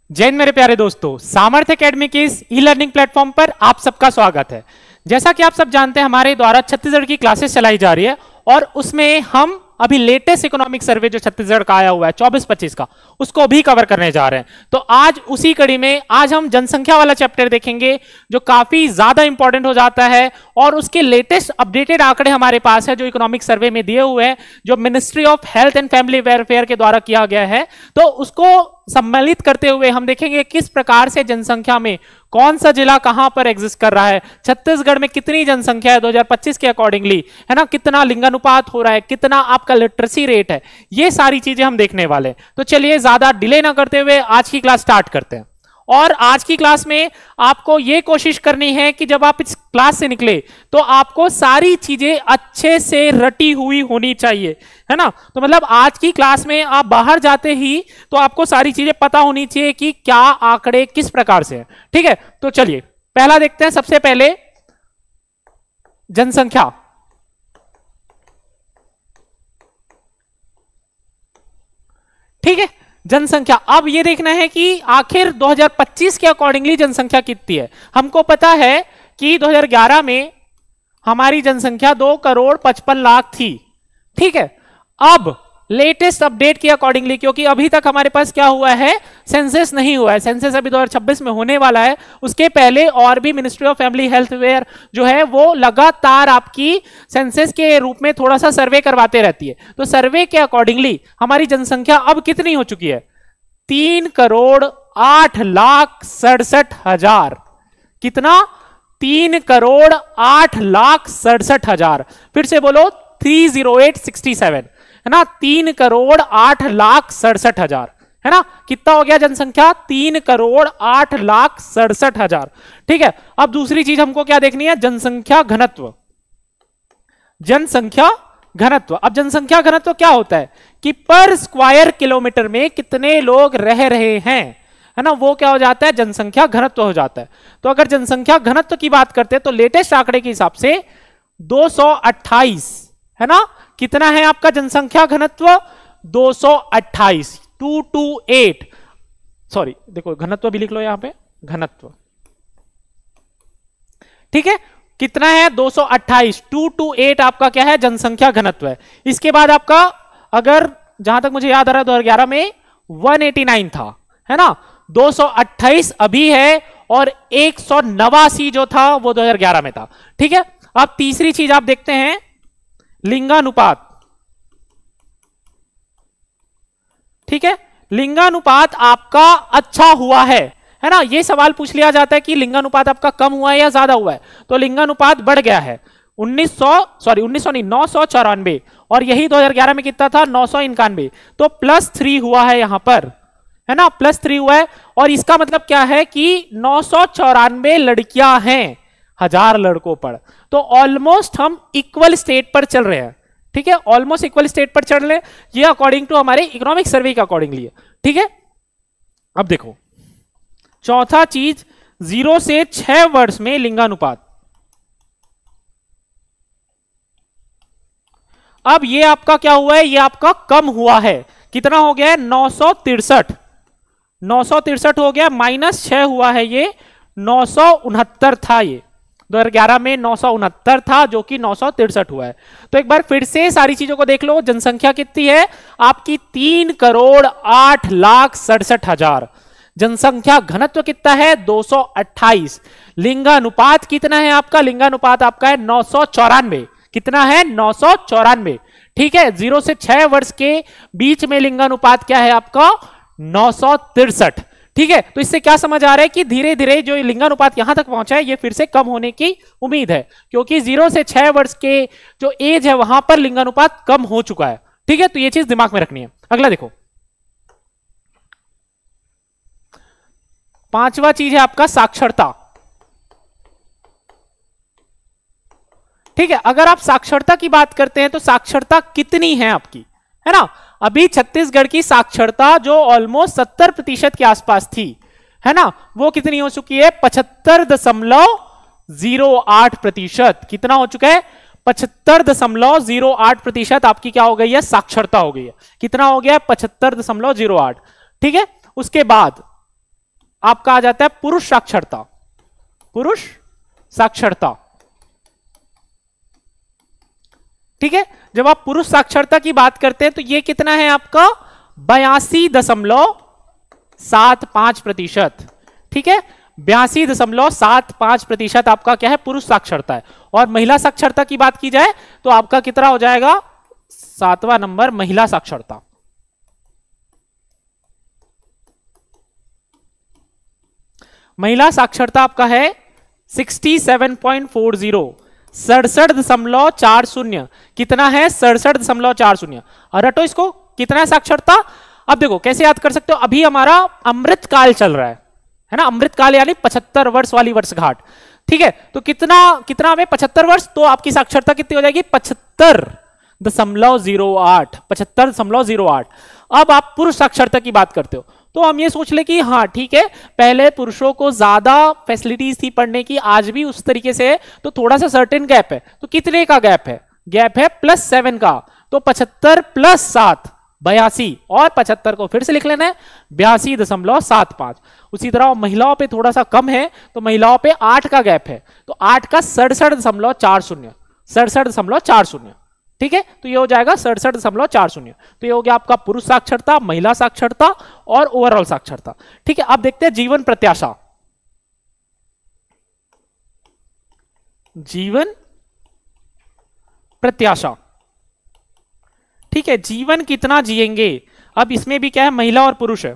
जय हिंद मेरे प्यारे दोस्तों, सामर्थ्य एकेडमी के इस ई लर्निंग प्लेटफॉर्म पर आप सबका स्वागत है। जैसा कि आप सब जानते हैं, हमारे द्वारा छत्तीसगढ़ की क्लासेस चलाई जा रही है और उसमें हम अभी लेटेस्ट इकोनॉमिक सर्वे जो छत्तीसगढ़ का आया हुआ है 24-25 का, उसको भी कवर करने जा रहे हैं। तो आज उसी कड़ी में आज हम जनसंख्या वाला चैप्टर देखेंगे जो काफी ज्यादा इंपॉर्टेंट हो जाता है और उसके लेटेस्ट अपडेटेड आंकड़े हमारे पास है जो इकोनॉमिक सर्वे में दिए हुए हैं, जो ministry of health and family welfare के द्वारा किया गया है। तो उसको सम्मिलित करते हुए हम देखेंगे किस प्रकार से जनसंख्या में कौन सा जिला कहां पर एग्जिस्ट कर रहा है, छत्तीसगढ़ में कितनी जनसंख्या है 2025 के अकॉर्डिंगली, है ना, कितना लिंगानुपात हो रहा है, कितना आपका लिटरेसी रेट है, ये सारी चीजें हम देखने वाले हैं। तो चलिए ज्यादा डिले ना करते हुए आज की क्लास स्टार्ट करते हैं। और आज की क्लास में आपको यह कोशिश करनी है कि जब आप इस क्लास से निकले तो आपको सारी चीजें अच्छे से रटी हुई होनी चाहिए, है ना। तो मतलब आज की क्लास में आप बाहर जाते ही तो आपको सारी चीजें पता होनी चाहिए कि क्या आंकड़े किस प्रकार से हैं, ठीक है। तो चलिए पहला देखते हैं। सबसे पहले जनसंख्या, ठीक है, जनसंख्या। अब ये देखना है कि आखिर 2025 के अकॉर्डिंगली जनसंख्या कितनी है। हमको पता है कि 2011 में हमारी जनसंख्या 2,55,00,000 थी, ठीक है। अब लेटेस्ट अपडेट के अकॉर्डिंगली, क्योंकि अभी तक हमारे पास क्या हुआ है, सेंसस नहीं हुआ है, सेंसस अभी 2026 में होने वाला है। उसके पहले और भी मिनिस्ट्री ऑफ फैमिली हेल्थ वेयर जो है वो लगातार आपकी सेंसस के रूप में थोड़ा सा सर्वे करवाते रहती है। तो सर्वे के अकॉर्डिंगली हमारी जनसंख्या अब कितनी हो चुकी है, 3,08,67,000। कितना? 3,08,67,000। फिर से बोलो, 30867, है ना, 3,08,67,000, है ना। कितना हो गया जनसंख्या? 3,08,67,000, ठीक है। अब दूसरी चीज हमको क्या देखनी है, जनसंख्या घनत्व। जनसंख्या घनत्व, अब जनसंख्या घनत्व क्या होता है कि पर स्क्वायर किलोमीटर में कितने लोग रह रहे हैं, है ना, वो क्या हो जाता है, जनसंख्या घनत्व हो जाता है। तो अगर जनसंख्या घनत्व की बात करते हैं तो लेटेस्ट आंकड़े के हिसाब से 228, है ना। कितना है आपका जनसंख्या घनत्व? 228, 228, सॉरी देखो घनत्व भी लिख लो यहां पे, घनत्व, ठीक है। कितना है? 228, 228 आपका क्या है, जनसंख्या घनत्व है। इसके बाद आपका, अगर जहां तक मुझे याद आ रहा है 2011 में 189 था, है ना, 228 अभी है और 189 जो था वो 2011 में था, ठीक है। अब तीसरी चीज आप देखते हैं, लिंगानुपात, ठीक है। लिंगानुपात आपका अच्छा हुआ है ना। यह सवाल पूछ लिया जाता है कि लिंगानुपात आपका कम हुआ है या ज्यादा हुआ है, तो लिंगानुपात बढ़ गया है 994, और यही 2011 में कितना था, 991, तो +3 हुआ है यहां पर, है ना, +3 हुआ है। और इसका मतलब क्या है कि 994 लड़कियां हैं 1000 लड़कों पर। तो ऑलमोस्ट हम इक्वल स्टेट पर चल रहे हैं, ठीक है, ऑलमोस्ट इक्वल स्टेट पर चल रहे हैं। ये अकॉर्डिंग टू हमारे इकोनॉमिक सर्वे के अकॉर्डिंगली है, ठीक है। अब देखो चौथा चीज, 0 से 6 वर्ष में लिंगानुपात। अब ये आपका क्या हुआ है, ये आपका कम हुआ है। कितना हो गया है? 963, 963 हो गया, -6 हुआ है, ये 969 था। ये 2011 में 969 था जो कि 963 हुआ है। तो एक बार फिर से सारी चीजों को देख लो। जनसंख्या कितनी है आपकी? 3,08,67,000। जनसंख्या घनत्व कितना है? 228। लिंगानुपात कितना है आपका? लिंगानुपात आपका है 994। कितना है? 994, ठीक है। 0 से 6 वर्ष के बीच में लिंगानुपात क्या है आपका? 963, ठीक है। तो इससे क्या समझ आ रहा है कि धीरे धीरे जो लिंगानुपात यहां तक पहुंचा है ये फिर से कम होने की उम्मीद है, क्योंकि 0 से 6 वर्ष के जो एज है वहां पर लिंगानुपात कम हो चुका है, ठीक है। तो ये चीज दिमाग में रखनी है। अगला देखो, पांचवा चीज है आपका साक्षरता, ठीक है। अगर आप साक्षरता की बात करते हैं तो साक्षरता कितनी है आपकी, है ना। अभी छत्तीसगढ़ की साक्षरता जो ऑलमोस्ट 70% के आसपास थी, है ना, वो कितनी हो चुकी है? 75.08%। कितना हो चुका है? 75.08% आपकी क्या हो गई है? साक्षरता हो गई है। कितना हो गया? 75.08, ठीक है। उसके बाद आपका आ जाता है पुरुष साक्षरता। पुरुष साक्षरता, ठीक है। जब आप पुरुष साक्षरता की बात करते हैं तो ये कितना है आपका 82.75%, ठीक है। 82.75% आपका क्या है पुरुष साक्षरता है। और महिला साक्षरता की बात की जाए तो आपका कितना हो जाएगा 7वां नंबर महिला साक्षरता। महिला साक्षरता आपका है 67.40, 67.40। कितना है 67.40। और रटो इसको, कितना है साक्षरता। अब देखो कैसे याद कर सकते हो, अभी हमारा अमृत काल चल रहा है ना, अमृत काल यानी 75 वर्ष वाली वर्षगांठ, ठीक है। तो कितना हमें 75 वर्ष, तो आपकी साक्षरता कितनी हो जाएगी 75.08, 75.08। अब आप पुरुष साक्षरता की बात करते हो तो हम ये सोच ले कि हाँ ठीक है, पहले पुरुषों को ज्यादा फैसिलिटीज थी पढ़ने की, आज भी उस तरीके से है, तो थोड़ा सा सर्टेन गैप है। तो कितने का गैप है, गैप है +7 का, तो 75 + 7 82, और 75 को फिर से लिख लेना है 82.75। उसी तरह महिलाओं पे थोड़ा सा कम है, तो महिलाओं पे 8 का गैप है, तो 8 का 67.40, 67.40, ठीक है। तो ये हो जाएगा 67.40। तो ये हो गया आपका पुरुष साक्षरता, महिला साक्षरता और ओवरऑल साक्षरता, ठीक है। अब देखते हैं जीवन प्रत्याशा। जीवन प्रत्याशा, ठीक है, जीवन कितना जिएंगे। अब इसमें भी क्या है महिला और पुरुष है,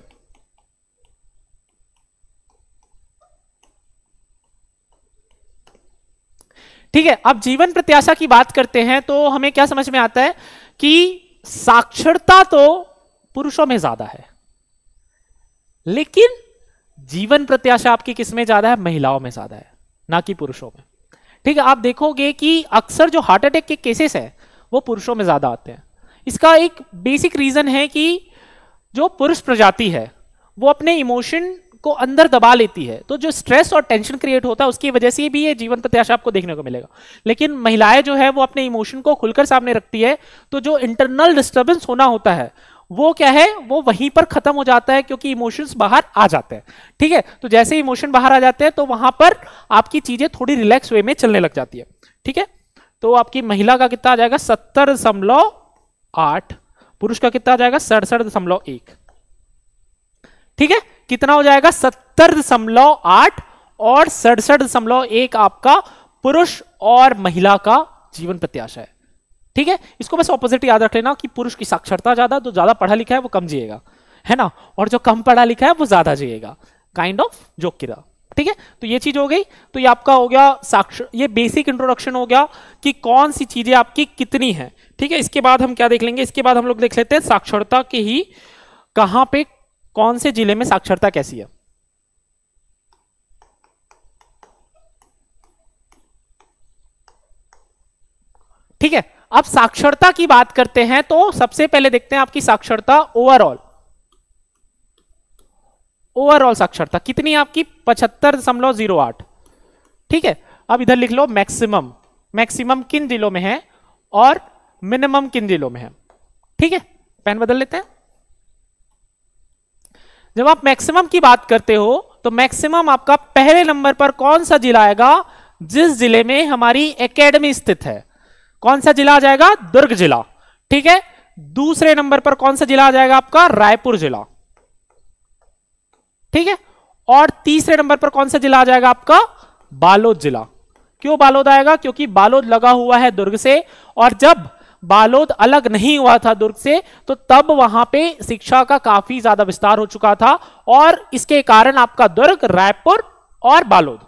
ठीक है। अब जीवन प्रत्याशा की बात करते हैं तो हमें क्या समझ में आता है कि साक्षरता तो पुरुषों में ज्यादा है, लेकिन जीवन प्रत्याशा आपकी किसमें ज्यादा है, महिलाओं में ज्यादा है, ना कि पुरुषों में, ठीक है। आप देखोगे कि अक्सर जो हार्ट अटैक के केसेस है वो पुरुषों में ज्यादा आते हैं। इसका एक बेसिक रीजन है कि जो पुरुष प्रजाति है वो अपने इमोशन को अंदर दबा लेती है, तो जो स्ट्रेस और टेंशन क्रिएट होता है उसकी वजह से भी ये जीवन प्रत्याशा आपको देखने को मिलेगा। लेकिन महिलाएं जो है वो अपने इमोशन को खुलकर सामने रखती है, तो जो इंटरनल डिस्टर्बेंस होना होता है वो क्या है, वो वहीं पर खत्म हो जाता है, क्योंकि इमोशंस बाहर आ जाते हैं, ठीक है। तो जैसे इमोशन बाहर आ जाते हैं तो वहां पर आपकी चीजें थोड़ी रिलैक्स वे में चलने लग जाती है, ठीक है। तो आपकी महिला का कितना आ जाएगा 70.8, पुरुष का कितना आ जाएगा 67.1, ठीक है। कितना हो जाएगा 70.8 और 67.1 आपका पुरुष और महिला का जीवन प्रत्याशा है, ठीक है। इसको बस ऑपोजिट याद रख लेना कि पुरुष की साक्षरता ज्यादा, तो ज्यादा पढ़ा लिखा है वो कम जिएगा, है ना, और जो कम पढ़ा लिखा है वो ज्यादा जिएगा, काइंड ऑफ जोक की तरह, ठीक है। तो ये चीज हो गई। तो ये आपका हो गया साक्षर, ये बेसिक इंट्रोडक्शन हो गया कि कौन सी चीजें आपकी कितनी है, ठीक है। इसके बाद हम क्या देख लेंगे, इसके बाद हम लोग देख लेते हैं साक्षरता के ही कहां पे कौन से जिले में साक्षरता कैसी है। ठीक है, अब साक्षरता की बात करते हैं तो सबसे पहले देखते हैं आपकी साक्षरता ओवरऑल। ओवरऑल साक्षरता कितनी है आपकी 75.08, ठीक है। अब इधर लिख लो मैक्सिमम, मैक्सिमम किन जिलों में है और मिनिमम किन जिलों में है, ठीक है। पेन बदल लेते हैं। जब आप मैक्सिमम की बात करते हो तो मैक्सिमम आपका पहले नंबर पर कौन सा जिला आएगा, जिस जिले में हमारी एकेडमी स्थित है। कौन सा जिला आ जाएगा, दुर्ग जिला, ठीक है। दूसरे नंबर पर कौन सा जिला आ जाएगा आपका, रायपुर जिला, ठीक है। और तीसरे नंबर पर कौन सा जिला आ जाएगा आपका, बालोद जिला। क्यों बालोद आएगा, क्योंकि बालोद लगा हुआ है दुर्ग से, और जब बालोद अलग नहीं हुआ था दुर्ग से तो तब वहां पे शिक्षा का काफी ज्यादा विस्तार हो चुका था, और इसके कारण आपका दुर्ग, रायपुर और बालोद,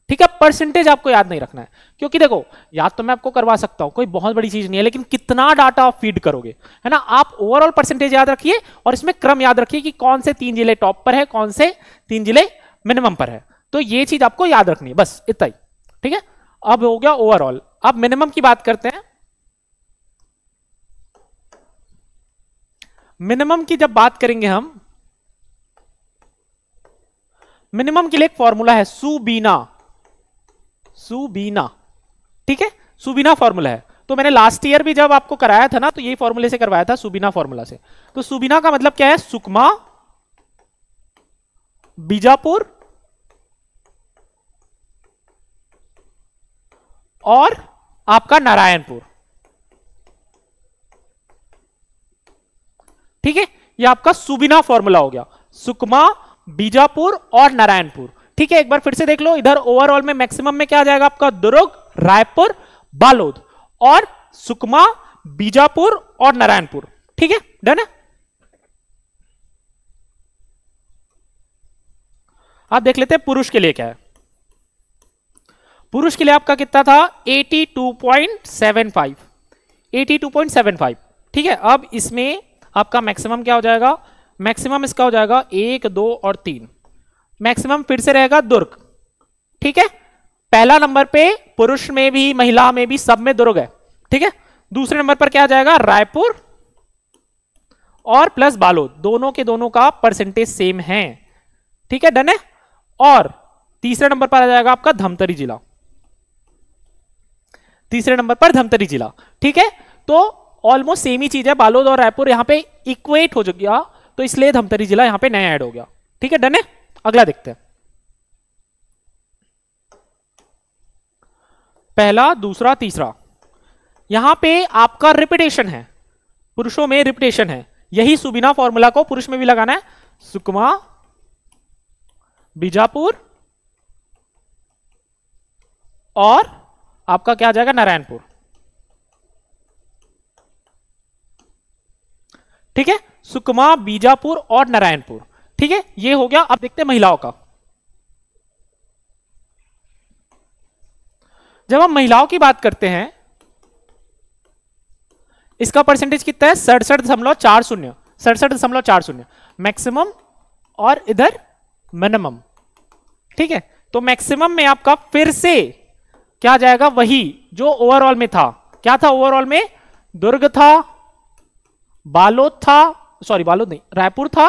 ठीक है। परसेंटेज आपको याद नहीं रखना है, क्योंकि देखो याद तो मैं आपको करवा सकता हूं, कोई बहुत बड़ी चीज नहीं है, लेकिन कितना डाटा आप फीड करोगे, है ना। आप ओवरऑल परसेंटेज याद रखिए और इसमें क्रम याद रखिए कि कौन से 3 जिले टॉप पर है, कौन से 3 जिले मिनिमम पर है। तो ये चीज आपको याद रखनी है, बस इतना ही, ठीक है। अब हो गया ओवरऑल। अब मिनिमम की बात करते हैं। मिनिमम की जब बात करेंगे हम, मिनिमम के लिए एक फॉर्मूला है सुबीना, सुबीना, ठीक है। सुबीना फॉर्मूला है, तो मैंने लास्ट ईयर भी जब आपको कराया था ना तो यही फॉर्मूले से करवाया था, सुबीना फॉर्मूला से। तो सुबीना का मतलब क्या है, सुकमा बीजापुर और आपका नारायणपुर। ठीक है, ये आपका सुबिना फॉर्मूला हो गया, सुकमा, बीजापुर और नारायणपुर। ठीक है, एक बार फिर से देख लो, इधर ओवरऑल में मैक्सिमम में क्या आ जाएगा आपका, दुर्ग, रायपुर, बालोद और सुकमा, बीजापुर और नारायणपुर। ठीक है, डन है। आप देख लेते हैं पुरुष के लिए क्या है। पुरुष के लिए आपका कितना था, 82.75, 82.75। ठीक है, अब इसमें आपका मैक्सिमम क्या हो जाएगा, मैक्सिमम इसका हो जाएगा 1, 2 और 3। मैक्सिमम फिर से रहेगा दुर्ग। ठीक है, पहला नंबर पे पुरुष में भी महिला में भी सब में दुर्ग है। ठीक है, दूसरे नंबर पर क्या आ जाएगा, रायपुर और प्लस बालोद, दोनों के दोनों का परसेंटेज सेम है। ठीक है, डन है। और तीसरे नंबर पर आ जाएगा आपका धमतरी जिला, तीसरे नंबर पर धमतरी जिला। ठीक है, तो ऑलमोस्ट सेम ही चीज है, बालोद और रायपुर यहां पे इक्वेट हो गया, तो इसलिए धमतरी जिला यहां पे नया ऐड हो गया। ठीक है, डन है। अगला देखते हैं, पहला, दूसरा, तीसरा, यहां पे आपका रिपीटेशन है, पुरुषों में रिपीटेशन है, यही सुबिना फॉर्मूला को पुरुष में भी लगाना है, सुकमा, बीजापुर और आपका क्या आ जाएगा, नारायणपुर। ठीक है, सुकमा, बीजापुर और नारायणपुर। ठीक है, ये हो गया। अब देखते हैं महिलाओं का। जब हम महिलाओं की बात करते हैं, इसका परसेंटेज कितना है, 67.40, 67.40 मैक्सिमम और इधर मिनिमम। ठीक है, तो मैक्सिमम में आपका फिर से क्या जाएगा, वही जो ओवरऑल में था। क्या था ओवरऑल में, दुर्ग था, बालोद था, सॉरी बालोद नहीं, रायपुर था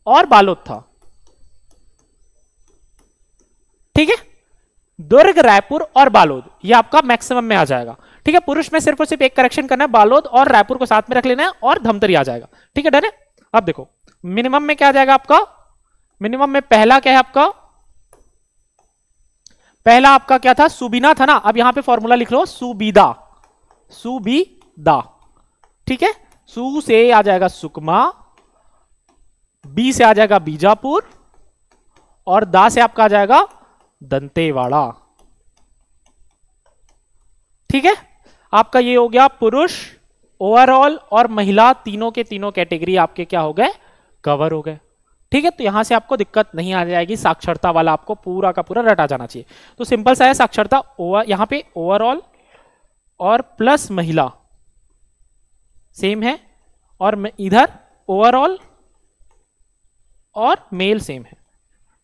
और बालोद था। ठीक है, दुर्ग, रायपुर और बालोद, ये आपका मैक्सिमम में आ जाएगा। ठीक है, पुरुष में सिर्फ और सिर्फ एक करेक्शन करना है, बालोद और रायपुर को साथ में रख लेना है और धमतरी आ जाएगा। ठीक है, डन है। अब देखो मिनिमम में क्या आ जाएगा आपका, मिनिमम में पहला क्या है आपका, पहला आपका क्या था, सुबिना था ना, अब यहां पे फॉर्मूला लिख लो, सुबीदा, सुबीदा। ठीक है, सु से आ जाएगा सुकमा, बी से आ जाएगा बीजापुर और दा से आपका आ जाएगा दंतेवाड़ा। ठीक है, आपका ये हो गया पुरुष, ओवरऑल और महिला, तीनों के तीनों कैटेगरी आपके क्या हो गए, कवर हो गए। ठीक है, तो यहां से आपको दिक्कत नहीं आ जाएगी, साक्षरता वाला आपको पूरा का पूरा रटा जाना चाहिए। तो सिंपल सा है, साक्षरता यहां पे ओवरऑल और प्लस महिला सेम है और इधर ओवरऑल और मेल सेम है।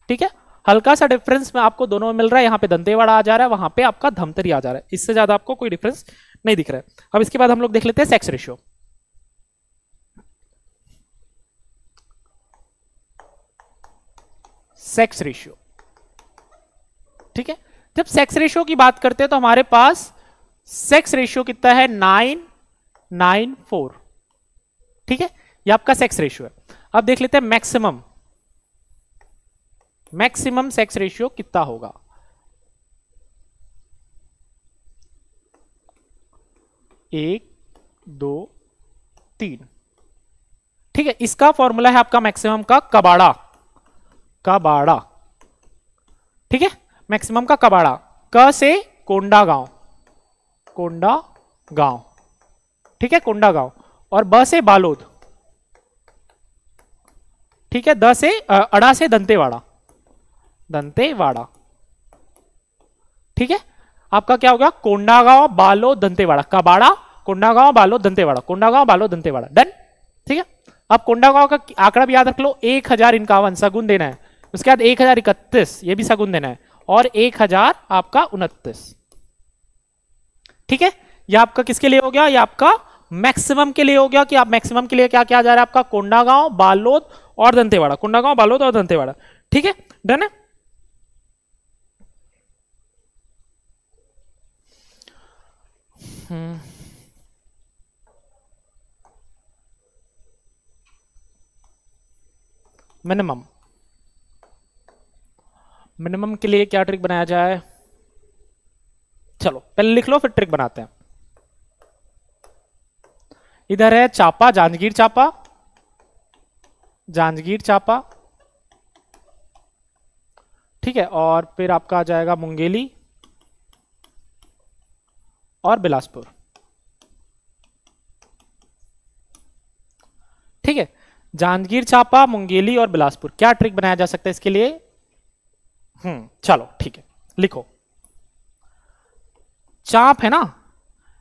ठीक है, हल्का सा डिफरेंस में आपको दोनों में मिल रहा है, यहां पे दंतेवाड़ा आ जा रहा है, वहां पे आपका धमतरी आ जा रहा है, इससे ज्यादा आपको कोई डिफरेंस नहीं दिख रहा है। अब इसके बाद हम लोग देख लेते हैं सेक्स रेशियो। सेक्स रेशियो, ठीक है, जब सेक्स रेशियो की बात करते हैं तो हमारे पास सेक्स रेशियो कितना है, 994। ठीक है, ये आपका सेक्स रेशियो है। अब देख लेते हैं मैक्सिमम, मैक्सिमम सेक्स रेशियो कितना होगा। 1, 2, 3। ठीक है, इसका फॉर्मूला है आपका मैक्सिमम का कबाड़ा, कबाड़ा। ठीक है, मैक्सिमम का कबाड़ा, क से कोंडा गांव, कोंडा गांव। ठीक है, कोंडा गांव और ब से बालोद। ठीक है, द से अड़ा से दंतेवाड़ा, दंतेवाड़ा। ठीक है, आपका क्या होगा, कोंडागांव, बालोद, दंतेवाड़ा, कबाड़ा, कोंडागांव, बालोद, दंतेवाड़ा, कोंडागांव, बालोद, दंतेवाड़ा। डन। ठीक है, अब कोंडागांव का आंकड़ा भी याद रख लो, 1051 सगुन देना है, उसके बाद 1031 ये भी सगुन देना है और 1000 आपका 29। ठीक है, ये आपका किसके लिए हो गया, ये आपका मैक्सिमम के लिए हो गया कि आप मैक्सिमम के लिए क्या क्या जा रहा है आपका, कोंडागांव, बालोद और दंतेवाड़ा, कोंडागांव, बालोद और दंतेवाड़ा। ठीक है, डन है। मिनिमम, मिनिमम के लिए क्या ट्रिक बनाया जाए? चलो पहले लिख लो फिर ट्रिक बनाते हैं। इधर है चापा, जांजगीर चापा, जांजगीर चापा, ठीक है, और फिर आपका आ जाएगा मुंगेली और बिलासपुर, ठीक है। जांजगीर चापा, मुंगेली और बिलासपुर, क्या ट्रिक बनाया जा सकता है इसके लिए? चलो ठीक है, लिखो। चाप है ना,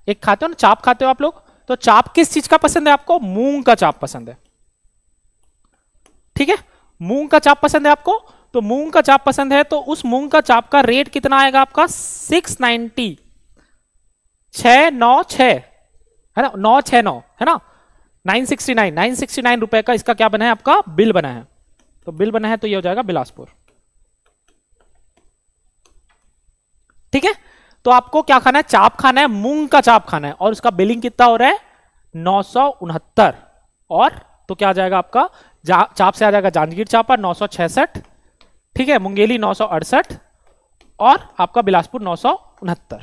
एक खाते हो ना, चाप खाते हो आप लोग, तो चाप किस चीज का पसंद है आपको? मूंग का चाप पसंद है, ठीक है। मूंग का चाप पसंद है आपको, तो मूंग का चाप पसंद है, तो उस मूंग का चाप का रेट कितना आएगा आपका? 690, 696 है ना, 969 है ना, 969 रुपए का इसका क्या बना है? आपका बिल बना है। तो बिल बना है तो ये हो जाएगा बिलासपुर, ठीक है। तो आपको क्या खाना है? चाप खाना है, मूंग का चाप खाना है, और उसका बिलिंग कितना हो रहा है? 969। और तो क्या आ जाएगा आपका? चाप से आ जाएगा जांजगीर चापा 966, ठीक है, मुंगेली 968 और आपका बिलासपुर 969,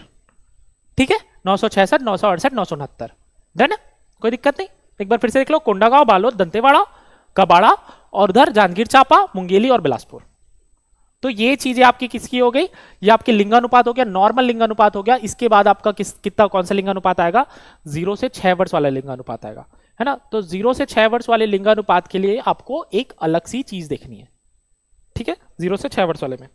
ठीक है। 966, 968, 969, डन है, कोई दिक्कत नहीं। एक बार फिर से देख लो, कोंडागांव, बालोद, दंतेवाड़ा, कबाड़ा और उधर जांजगीर चापा, मुंगेली और बिलासपुर। तो ये चीजें आपकी किसकी हो गई? ये आपके लिंगानुपात हो गया, नॉर्मल लिंगानुपात हो गया। इसके बाद आपका कितना कौन सा लिंगानुपात आएगा? 0 से 6 वर्ष वाला लिंगानुपात आएगा, है ना। तो 0 से 6 वर्ष वाले लिंगानुपात के लिए आपको एक अलग सी चीज देखनी है, ठीक है, 0 से 6 वर्ष वाले में।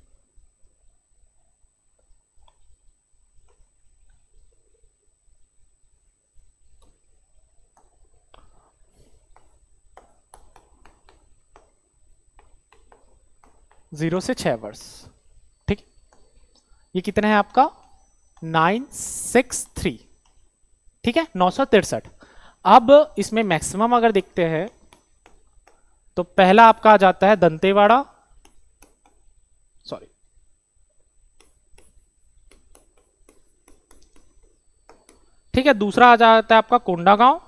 जीरो से 6 वर्ष, ठीक। ये कितना है आपका? 963, ठीक है, 963। अब इसमें मैक्सिमम अगर देखते हैं तो पहला आपका आ जाता है दंतेवाड़ा, सॉरी, ठीक है, दूसरा आ जाता है आपका कोंडागांव,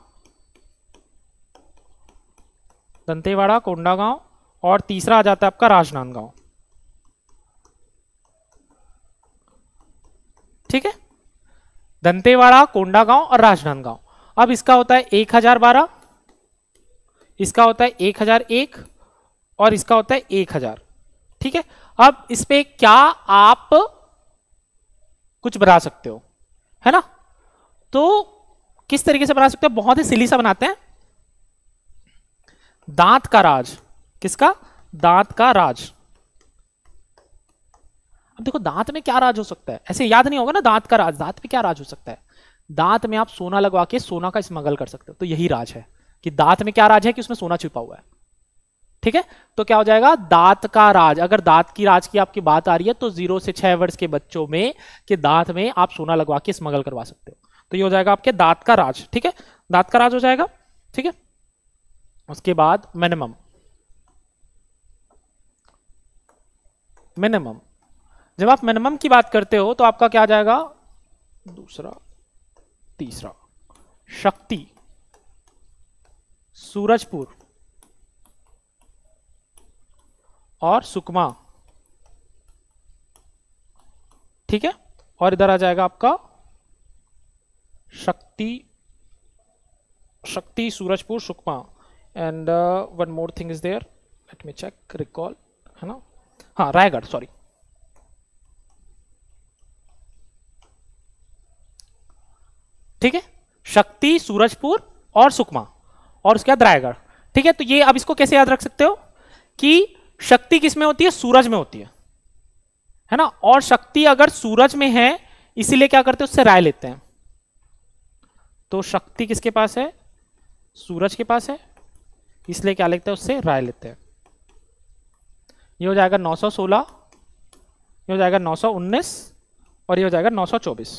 दंतेवाड़ा, कोंडागांव, और तीसरा आ जाता है आपका राजनांदगांव, ठीक है, दंतेवाड़ा, कोंडागांव और राजनांदगांव। अब इसका होता है 1012, इसका होता है 1001 और इसका होता है 1000, ठीक है। अब इस पे क्या आप कुछ बना सकते हो, है ना। तो किस तरीके से बना सकते हो? बहुत ही सिली सा बनाते हैं। दांत का राज, किसका? दांत का राज। अब देखो दांत में क्या राज हो सकता है, ऐसे याद नहीं होगा ना, दांत का राज, दांत में क्या राज हो सकता है? दांत में आप सोना लगवा के सोना का स्मगल कर सकते हो, तो यही राज है कि दांत में क्या राज है कि उसमें सोना छिपा हुआ है, ठीक है। तो क्या हो जाएगा? दांत का राज। अगर दांत की राज की आपकी बात आ रही है तो 0 से 6 वर्ष के बच्चों में के दांत में आप सोना लगवा के स्मगल करवा सकते हो, तो ये हो जाएगा आपके दांत का राज, ठीक है, दांत का राज हो जाएगा, ठीक है। उसके बाद मिनिमम, मिनिमम, जब आप मिनिमम की बात करते हो तो आपका क्या आ जाएगा? दूसरा, तीसरा, शक्ति, सूरजपुर और सुकमा, ठीक है। और इधर आ जाएगा आपका Sakti, Sakti, Surajpur, Sukma, and one more thing is there, let me check, recall, है ना, हाँ, रायगढ़, सॉरी, ठीक है, शक्ति, सूरजपुर और सुकमा और उसके बाद रायगढ़, ठीक है। तो ये अब इसको कैसे याद रख सकते हो कि शक्ति किस में होती है? सूरज में होती है ना, और शक्ति अगर सूरज में है इसीलिए क्या करते हैं? उससे राय लेते हैं। तो शक्ति किसके पास है? सूरज के पास है, इसलिए क्या लेते हैं? उससे राय लेते हैं। ये हो जाएगा 916, ये हो जाएगा 919 और ये हो जाएगा 924,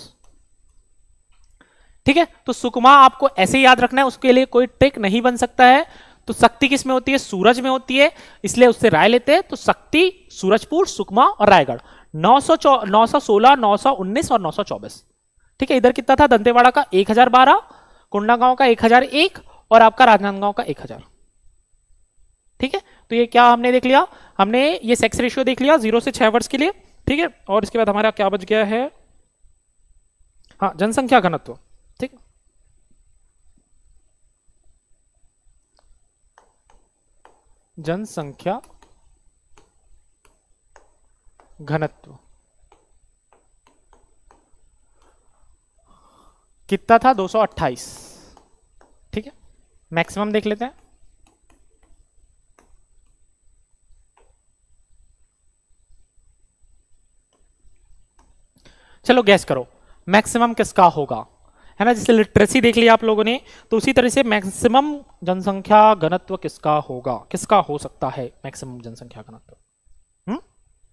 ठीक है। तो सुकमा आपको ऐसे याद रखना है, उसके लिए कोई ट्रिक नहीं बन सकता है। तो शक्ति किस में होती है? सूरज में होती है, इसलिए उससे राय लेते हैं। तो शक्ति, सूरजपुर, सुकमा और रायगढ़, 916, 919 और 924, ठीक है। इधर कितना था? दंतेवाड़ा का 1012, कोंडागांव का 1001 और आपका राजनांदगांव का 1000, ठीक है। तो ये क्या हमने देख लिया, हमने ये सेक्स रेशियो देख लिया 0 से 6 वर्ष के लिए, ठीक है। और इसके बाद हमारा क्या बच गया है, हाँ जनसंख्या घनत्व, ठीक। जनसंख्या घनत्व कितना था, 228, ठीक है। मैक्सिमम देख लेते हैं, चलो गैस करो मैक्सिमम किसका होगा, है ना। जैसे लिटरेसी देख लिया आप लोगों ने, तो उसी तरह से मैक्सिमम जनसंख्या घनत्व किसका होगा, किसका हो सकता है मैक्सिमम जनसंख्या घनत्व,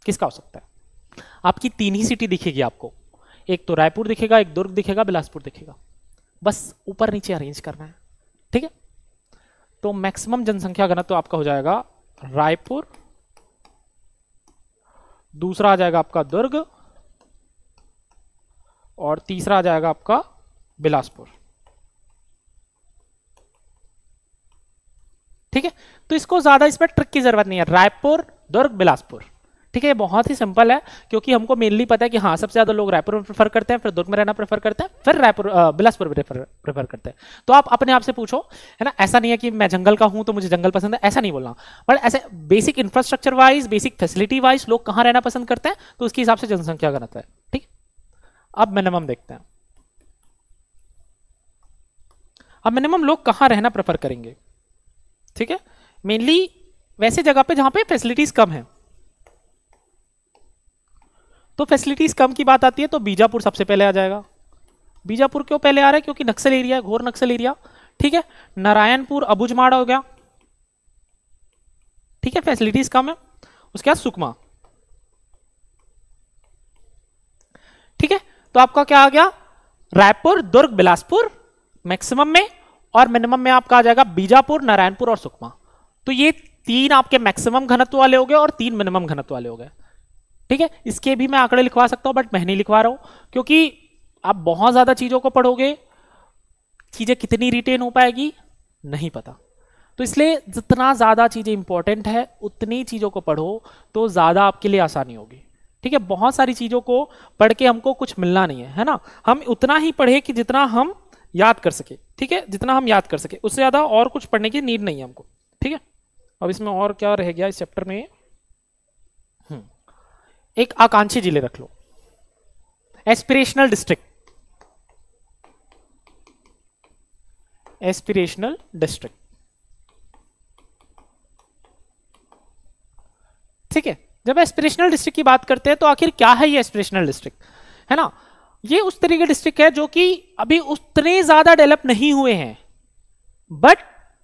किसका हो सकता है। आपकी 3 ही सिटी दिखेगी आपको, एक तो रायपुर दिखेगा, एक दुर्ग दिखेगा, बिलासपुर दिखेगा, बस ऊपर नीचे अरेंज करना है, ठीक है। तो मैक्सिमम जनसंख्या घनत्व आपका हो जाएगा रायपुर, दूसरा आ जाएगा आपका दुर्ग, और तीसरा आ जाएगा आपका बिलासपुर, ठीक है। तो इसको ज्यादा इसमें ट्रिक की जरूरत नहीं है, रायपुर दुर्ग बिलासपुर, ठीक है। बहुत ही सिंपल है, क्योंकि हमको मेनली पता है कि हाँ सबसे ज्यादा लोग रायपुर में प्रेफर करते हैं, फिर दुर्ग में रहना प्रेफर करते हैं, फिर रायपुर बिलासपुर में प्रेफर करते हैं। तो आप अपने आप से पूछो, है ना, ऐसा नहीं है कि मैं जंगल का हूं तो मुझे जंगल पसंद है, ऐसा नहीं बोलना, बट ऐसे basic infrastructure wise, basic facility wise लोग कहां रहना पसंद करते हैं, तो उसके हिसाब से जनसंख्या घनत्व है, ठीक। अब मिनिमम देखते हैं, अब मिनिमम लोग कहां रहना प्रेफर करेंगे, ठीक है। मेनली वैसे जगह पे जहां पे फैसिलिटीज कम है, तो फैसिलिटीज कम की बात आती है तो बीजापुर सबसे पहले आ जाएगा। बीजापुर क्यों पहले आ रहा है, क्योंकि नक्सल एरिया है, घोर नक्सल एरिया, ठीक है। नारायणपुर अबुझमाड़ हो गया, ठीक है, फैसिलिटीज कम है। उसके बाद सुकमा, ठीक है। तो आपका क्या आ गया, रायपुर दुर्ग बिलासपुर मैक्सिमम में, और मिनिमम में आपका आ जाएगा बीजापुर नारायणपुर और सुकमा। तो ये 3 आपके मैक्सिमम घनत्व वाले हो गए और 3 मिनिमम घनत्व वाले हो गए, ठीक है। इसके भी मैं आंकड़े लिखवा सकता हूं, बट मैं नहीं लिखवा रहा हूं, क्योंकि आप बहुत ज्यादा चीजों को पढ़ोगे, चीजें कितनी रिटेन हो पाएगी नहीं पता। तो इसलिए जितना ज्यादा चीजें इंपॉर्टेंट है उतनी चीजों को पढ़ो तो ज्यादा आपके लिए आसानी होगी, ठीक है। बहुत सारी चीजों को पढ़ के हमको कुछ मिलना नहीं है ना, हम उतना ही पढ़े कि जितना हम याद कर सके, ठीक है, जितना हम याद कर सके, उससे ज्यादा और कुछ पढ़ने की नीड नहीं है हमको, ठीक है। अब इसमें और क्या रह गया इस चैप्टर में, एक आकांक्षी जिले रख लो, एस्पिरेशनल डिस्ट्रिक्ट, एस्पिरेशनल डिस्ट्रिक्ट, ठीक है। जब एस्पिरेशनल डिस्ट्रिक्ट की बात करते हैं तो आखिर क्या है ये एस्पिरेशनल डिस्ट्रिक्ट, है ना। ये उस तरह के डिस्ट्रिक्ट है जो कि अभी उतने ज्यादा डेवलप नहीं हुए हैं, बट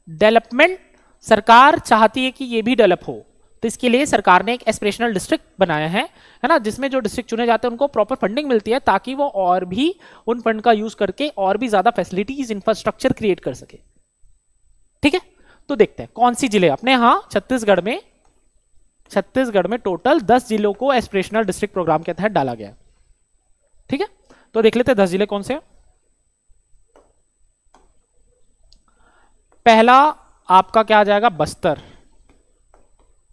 डेवलपमेंट सरकार चाहती है कि ये भी डेवलप हो, तो इसके लिए सरकार ने एक एस्पिरेशनल डिस्ट्रिक्ट बनाया है ना, जिसमें जो डिस्ट्रिक्ट चुने जाते हैं उनको प्रॉपर फंडिंग मिलती है, ताकि वो और भी उन फंड का यूज करके और भी ज्यादा फैसिलिटीज इंफ्रास्ट्रक्चर क्रिएट कर सके, ठीक है। तो देखते हैं कौन सी जिले अपने यहाँ छत्तीसगढ़ में टोटल 10 जिलों को एस्पिरेशनल डिस्ट्रिक्ट प्रोग्राम के तहत डाला गया है, ठीक है। तो देख लेते हैं 10 जिले कौन से। पहला आपका क्या आ जाएगा, बस्तर,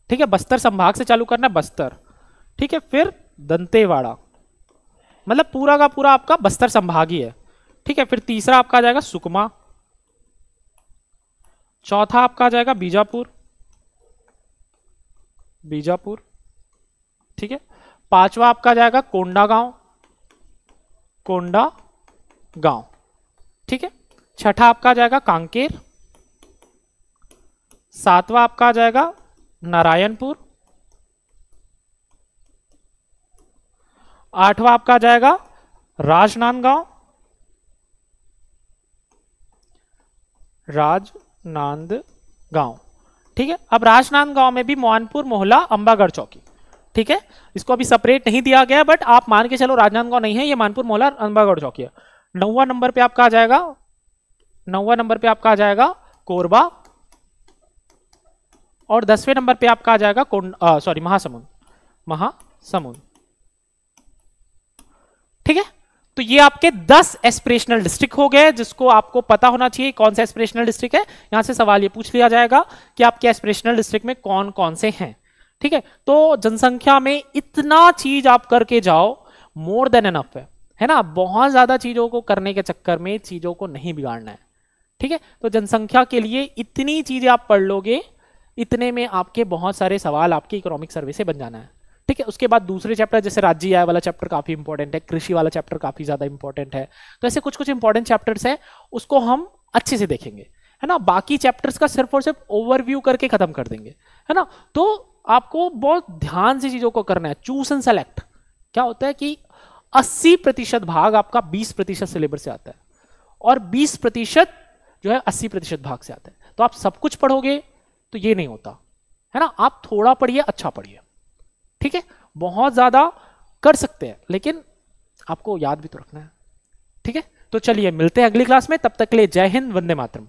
ठीक है, बस्तर संभाग से चालू करना है, बस्तर, ठीक है। फिर दंतेवाड़ा, मतलब पूरा का पूरा आपका बस्तर संभाग ही है, ठीक है। फिर तीसरा आपका आ जाएगा सुकमा, चौथा आपका आ जाएगा बीजापुर, ठीक है। पांचवा आपका आ जाएगा कोंडागांव, ठीक है। छठा आपका आ जाएगा कांकेर, सातवां आपका आ जाएगा नारायणपुर, आठवां आपका आ जाएगा राजनांदगांव, ठीक है। अब राजनांदगांव में भी मोहनपुर, मोहला, अंबागढ़ चौकी, ठीक है। इसको अभी सेपरेट नहीं दिया गया, बट आप मान के चलो राजनांदगांव नहीं है, ये मानपुर, मोहला, अंबागढ़ चौकी है। 9वां नंबर पे आपका आ जाएगा कोरबा, और 10वें नंबर पे आपका आ जाएगा महासमुंद, ठीक है। तो ये आपके 10 एस्पिरेशनल डिस्ट्रिक्ट हो गए, जिसको आपको पता होना चाहिए कौन सा एस्पिरेशनल डिस्ट्रिक्ट है। यहां से सवाल ये पूछ लिया जाएगा कि आपके एस्पिरेशनल डिस्ट्रिक्ट में कौन कौन से हैं। ठीक है, तो जनसंख्या में इतना चीज आप करके जाओ, मोर देन एनफ है ना। बहुत ज्यादा चीजों को करने के चक्कर में चीजों को नहीं बिगाड़ना है। ठीक है, तो जनसंख्या के लिए इतनी चीजें आप पढ़ लोगे, इतने में आपके बहुत सारे सवाल आपके इकोनॉमिक सर्वे से बन जाना है। ठीक है, उसके बाद दूसरे चैप्टर जैसे राज्य आय वाला चैप्टर काफी इंपॉर्टेंट है, कृषि वाला चैप्टर काफी ज्यादा इंपॉर्टेंट है। तो ऐसे कुछ कुछ इंपॉर्टेंट चैप्टर्स हैं, उसको हम अच्छे से देखेंगे, है ना। बाकी चैप्टर्स का सिर्फ और सिर्फ ओवरव्यू करके खत्म कर देंगे, है ना। तो आपको बहुत ध्यान से चीजों को करना है। चूज एंड सेलेक्ट क्या होता है कि 80% भाग आपका 20% सिलेबस से आता है, और 20% जो है 80% भाग से आता है। तो आप सब कुछ पढ़ोगे तो ये नहीं होता, है ना। आप थोड़ा पढ़िए, अच्छा पढ़िए। ठीक है, बहुत ज्यादा कर सकते हैं लेकिन आपको याद भी तो रखना है। ठीक है, तो चलिए मिलते हैं अगली क्लास में, तब तक के लिए जय हिंद, वंदे मातरम।